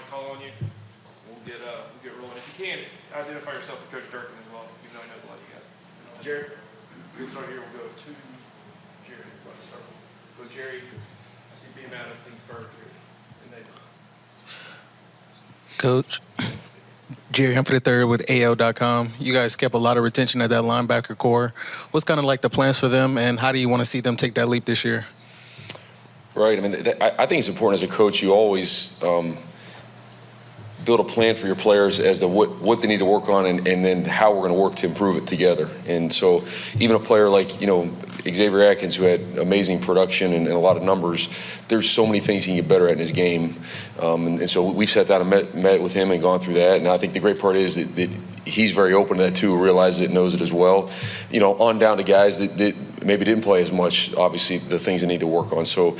call on you. We'll get rolling. If you can, identify yourself with Coach Durkin as well, even though he knows a lot of you guys. Jared, we'll start here. We'll go to Jerry. Go Jerry. I see B. Matt. I see Ferg here. And then Coach, Jerry Humphrey III with AL.com. You guys kept a lot of retention at that linebacker core. What's kind of like the plans for them, and how do you want to see them take that leap this year? Right. I mean, I think it's important as a coach. You always build a plan for your players as to what they need to work on, and then how we're going to work to improve it together. And so, even a player like Xavier Atkins, who had amazing production and a lot of numbers, there's so many things he can get better at in his game. And so we've sat down and met with him and gone through that. And I think the great part is that he's very open to that too, realizes it, knows it as well. On down to guys that maybe didn't play as much, obviously the things they need to work on. So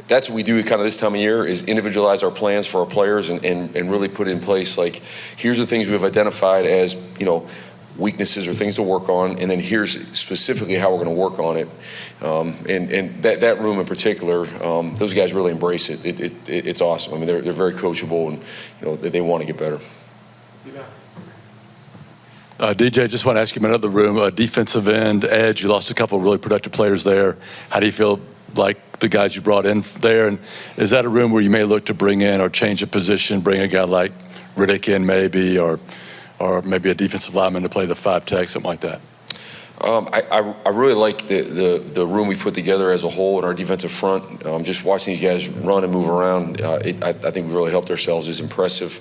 that's what we do kind of this time of year, is individualize our plans for our players and really put in place, like, here's the things we've identified as, weaknesses or things to work on, and then here's specifically how we're going to work on it. And that room in particular, those guys really embrace it. It's awesome. I mean, they're very coachable, and they want to get better. DJ, just want to ask you about another room, defensive end, edge. You lost a couple of really productive players there. How do you feel like the guys you brought in there? And is that a room where you may look to bring in or change a position, bring a guy like Riddick in maybe, or maybe a defensive lineman to play the 5 tech, something like that? I really like the room we put together as a whole in our defensive front. Just watching these guys run and move around, I think we've really helped ourselves. It's impressive.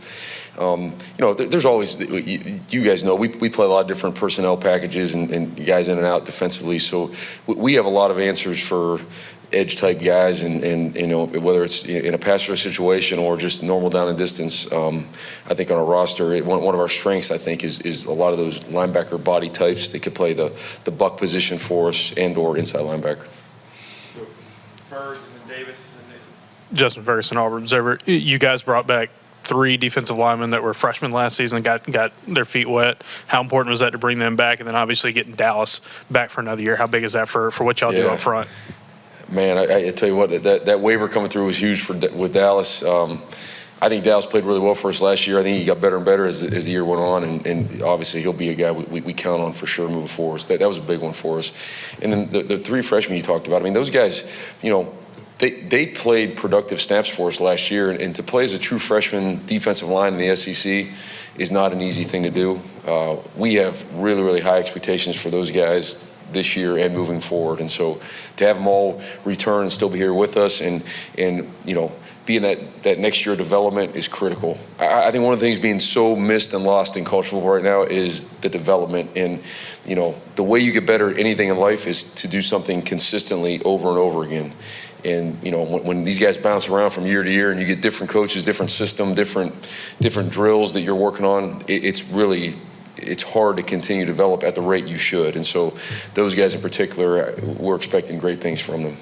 There's always, you guys know, we play a lot of different personnel packages and guys in and out defensively. So we have a lot of answers for edge type guys, and whether it's in a pass rush situation or just normal down and distance. I think on our roster, one of our strengths, I think, is a lot of those linebacker body types that could play the buck position for us and or inside linebacker. Ferg, and then Davis, and then Nathan. Justin Ferguson, Auburn Observer. You guys brought back 3 defensive linemen that were freshmen last season, got their feet wet. How important was that to bring them back? And then obviously getting Dallas back for another year. How big is that for what y'all do up front? Man, I tell you what, that waiver coming through was huge with Dallas. I think Dallas played really well for us last year. I think he got better and better as the year went on, and obviously he'll be a guy we count on for sure moving forward. So that was a big one for us. And then the 3 freshmen you talked about, I mean, those guys, they played productive snaps for us last year, and to play as a true freshman defensive line in the SEC is not an easy thing to do. We have really, really high expectations for those guys this year and moving forward, and so to have them all return and still be here with us and being that next year development is critical. I think one of the things being so missed and lost in college football right now is the development, and the way you get better at anything in life is to do something consistently over and over again. And when these guys bounce around from year to year and you get different coaches, different system, different drills that you're working on, it's hard to continue to develop at the rate you should. And so those guys in particular, we're expecting great things from them.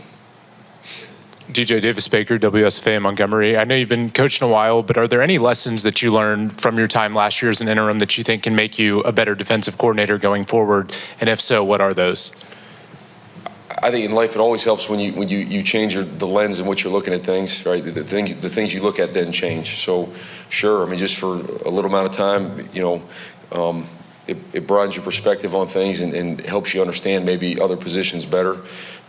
DJ Davis Baker, WSFA Montgomery. I know you've been coaching a while, but are there any lessons that you learned from your time last year as an interim that you think can make you a better defensive coordinator going forward? And if so, what are those? I think in life it always helps when you change the lens in which you're looking at things, right? The things you look at then change. So sure, I mean, just for a little amount of time, it broadens your perspective on things and helps you understand maybe other positions better.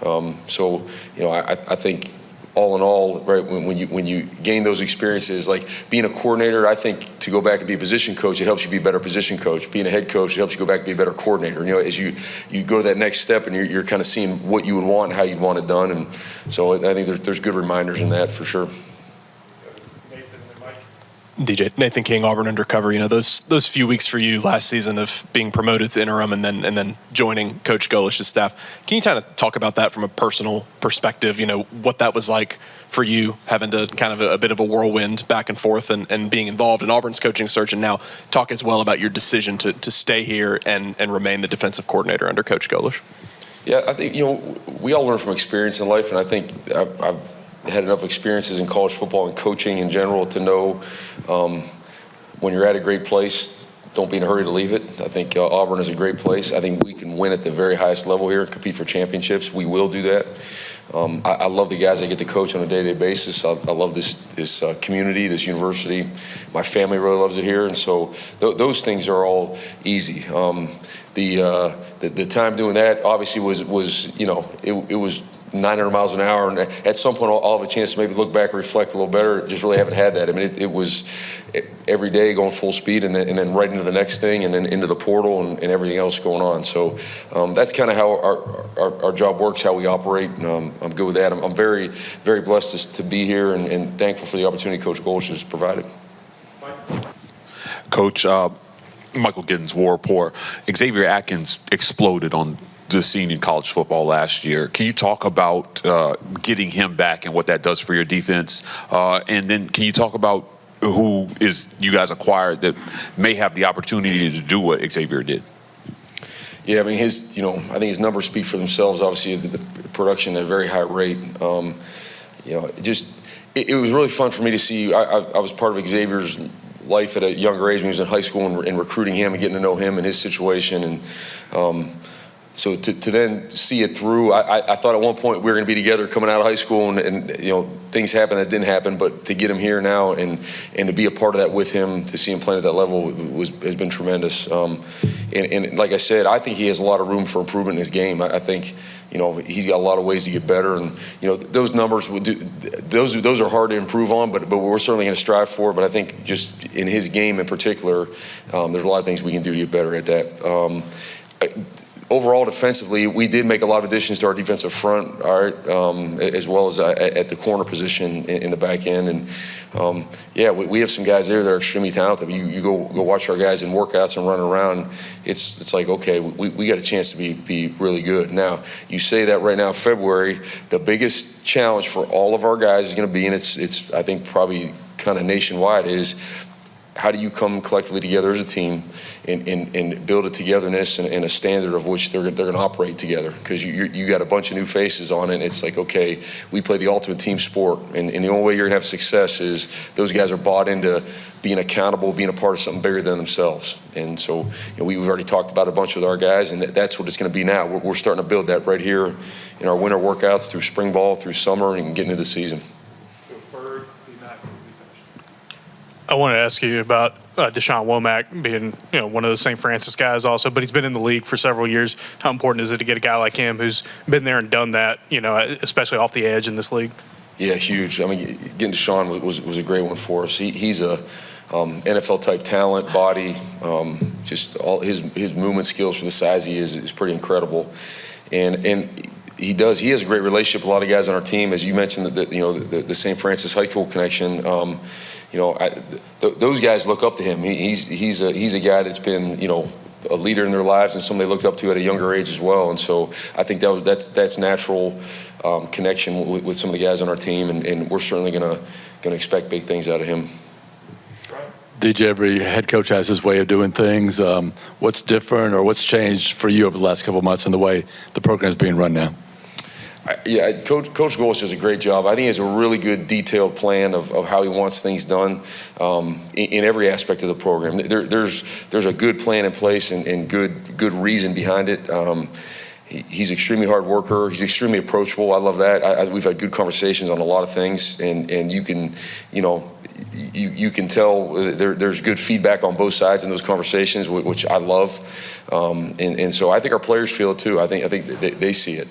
I think all in all, right, when you gain those experiences, like being a coordinator, I think to go back and be a position coach, it helps you be a better position coach. Being a head coach, it helps you go back and be a better coordinator. As you go to that next step and you're kind of seeing what you would want and how you'd want it done. And so I think there's good reminders in that for sure. DJ, Nathan King, Auburn Undercover. Those few weeks for you last season of being promoted to interim and then joining Coach Golish's staff. Can you kind of talk about that from a personal perspective? What that was like for you, having to kind of a bit of a whirlwind back and forth and being involved in Auburn's coaching search, and now talk as well about your decision to stay here and remain the defensive coordinator under Coach Golish. Yeah, I think we all learn from experience in life, and I think I've had enough experiences in college football and coaching in general to know when you're at a great place, don't be in a hurry to leave it. I think Auburn is a great place. I think we can win at the very highest level here and compete for championships. We will do that. I love the guys I get to coach on a day-to-day basis. I love this community, this university. My family really loves it here, and so those things are all easy. The time doing that obviously was it was 900 miles an hour, and at some point I'll have a chance to maybe look back and reflect a little better. Just really haven't had that. I mean, it was every day going full speed, and then right into the next thing, and then into the portal and everything else going on. So that's kind of how our job works, how we operate, and I'm good with that. I'm very, very blessed to be here and thankful for the opportunity Coach Golich has provided. Coach, Michael Giddens, War Report. Xavier Atkins exploded on the scene in college football last year. Can you talk about getting him back and what that does for your defense? And then can you talk about who you guys acquired that may have the opportunity to do what Xavier did? Yeah, I mean, I think his numbers speak for themselves. Obviously, the production at a very high rate. It was really fun for me to see. I was part of Xavier's life at a younger age when he was in high school and recruiting him and getting to know him and his situation. And so to then see it through, I thought at one point we were going to be together coming out of high school, and things happened that didn't happen. But to get him here now and to be a part of that with him, to see him playing at that level has been tremendous. And like I said, I think he has a lot of room for improvement in his game. I think he's got a lot of ways to get better, and those numbers those are hard to improve on, but we're certainly going to strive for it. But I think just in his game in particular, there's a lot of things we can do to get better at that. Overall, defensively, we did make a lot of additions to our defensive front, all right, as well as at the corner position in the back end. And we have some guys there that are extremely talented. You go watch our guys in workouts and run around. It's like, okay, we got a chance to be really good. Now, you say that right now, February, the biggest challenge for all of our guys is going to be, and it's I think probably kind of nationwide, is how do you come collectively together as a team and build a togetherness and a standard of which they're going to operate together? Because you got a bunch of new faces on it, and it's like, okay, we play the ultimate team sport, and the only way you're going to have success is those guys are bought into being accountable, being a part of something bigger than themselves. And so we've already talked about a bunch with our guys, and that's what it's going to be now. We're starting to build that right here in our winter workouts, through spring ball, through summer, and getting into the season. I wanted to ask you about Deshaun Womack being, one of the St. Francis guys also, but he's been in the league for several years. How important is it to get a guy like him who's been there and done that, especially off the edge in this league? Yeah, huge. I mean, getting Deshaun was a great one for us. He's a NFL type talent, body, just all his movement skills for the size he is pretty incredible, and he has a great relationship with a lot of guys on our team. As you mentioned, the St. Francis High School connection. Those guys look up to him. He's a guy that's been a leader in their lives and somebody looked up to at a younger age as well. And so I think that's natural connection with some of the guys on our team, and we're certainly gonna expect big things out of him. DJ, every head coach has his way of doing things. What's different or what's changed for you over the last couple of months in the way the program is being run now? Coach Golich does a great job. I think he has a really good detailed plan of how he wants things done in every aspect of the program. There's a good plan in place and good reason behind it. He's an extremely hard worker. He's extremely approachable. I love that. We've had good conversations on a lot of things, and you can, you can tell there's good feedback on both sides in those conversations, which I love. And so I think our players feel it too. I think they see it.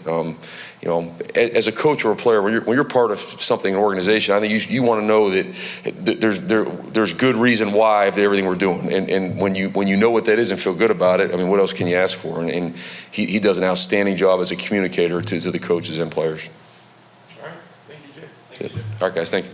As a coach or a player, when you're part of something, an organization, I think you want to know that there's good reason why of everything we're doing. And when you know what that is and feel good about it, I mean, what else can you ask for? And he does an outstanding job as a communicator to the coaches and players. All right, thank you, Jay. All right, guys, thank you.